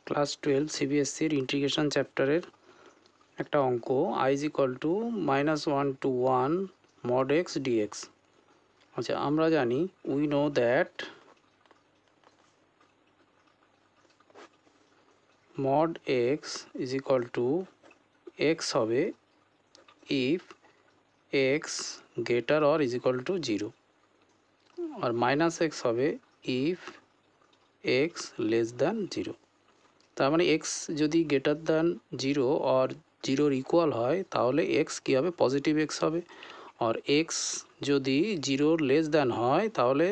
Class 12 সিবিএসসির integration চ্যাপ্টারের একটা অঙ্ক I is equal to -1 to 1 mod x dx। আচ্ছা, আমরা জানি we know that mod x is equal to x হবে if x greater or is equal to 0 R minus x হবে if x less than 0। তার মানে x যদি greater than 0 আর 0 equal হয় তাহলে x কী হবে, পজিটিভ x হবে। আর x যদি 0 লেস দ্যান হয় তাহলে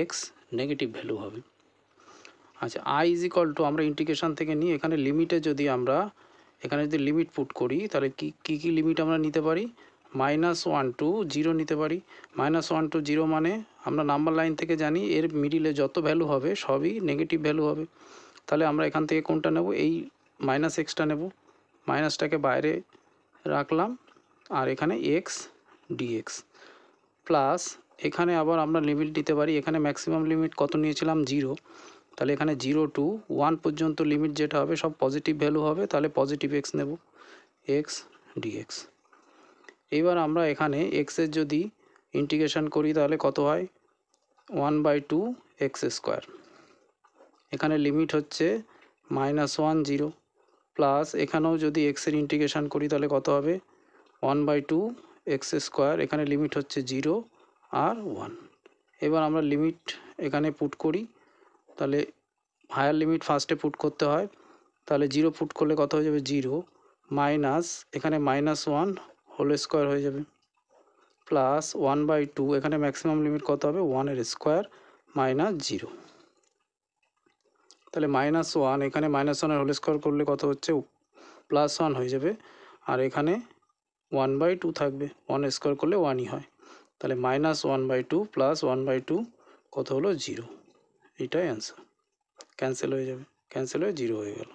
x নেগেটিভ ভ্যালু হবে। আচ্ছা, I ইজ ইকুয়াল টু আমরা ইন্টিগ্রেশন থেকে নিই, এখানে লিমিটে যদি আমরা এখানে যদি লিমিট পুট করি তাহলে কী লিমিট আমরা নিতে পারি, -1 to 0 নিতে পারি। -1 to 0 মানে আমরা নাম্বার লাইন থেকে জানি এর মিডিলে যত ভ্যালু হবে সবই নেগেটিভ ভ্যালু হবে। তাহলে আমরা এখান থেকে কোনটা নেব, এই মাইনাস এক্সটা নেব, মাইনাসটাকে বাইরে রাখলাম আর এখানে এক্স ডিএক্স প্লাস এখানে আবার আমরা লিমিট দিতে পারি। এখানে ম্যাক্সিমাম লিমিট কত নিয়েছিলাম, 0, তাহলে এখানে 0 to 1 পর্যন্ত লিমিট যেটা হবে সব পজিটিভ ভ্যালু হবে, তাহলে পজিটিভ এক্স নেব, এক্স ডিএক্স। এবার আমরা এখানে এক্সের যদি ইন্টিগ্রেশন করি তাহলে কত হয়, 1/2 এক্স স্কোয়ার। এখানে লিমিট হচ্ছে -1 0 প্লাস এখানেও যদি এক্সের ইন্টিগ্রেশন করি তাহলে কত হবে, 1/2 এক্স স্কোয়ার। এখানে লিমিট হচ্ছে 0 আর 1। এবার আমরা লিমিট এখানে পুট করি, তাহলে হায়ার লিমিট ফার্স্টে পুট করতে হয়, তাহলে 0 পুট করলে কত হয়ে যাবে, 0 মাইনাস এখানে -1 হোল স্কোয়ার হয়ে যাবে প্লাস 1/2 এখানে ম্যাক্সিমাম লিমিট কত হবে, 1 এর স্কোয়ার মাইনাস 0। তাহলে -1 এখানে -1 এর হোল স্কোয়ার করলে কত হচ্ছে, +1 হয়ে যাবে আর এখানে 1/2 থাকবে, 1 স্কোয়ার করলে 1ই হয়। তাহলে -1/2 প্লাস 1/2 কত হলো, 0। এটাই অ্যান্সার। ক্যান্সেল হয়ে যাবে, ক্যান্সেল হয়ে 0 হয়ে গেল।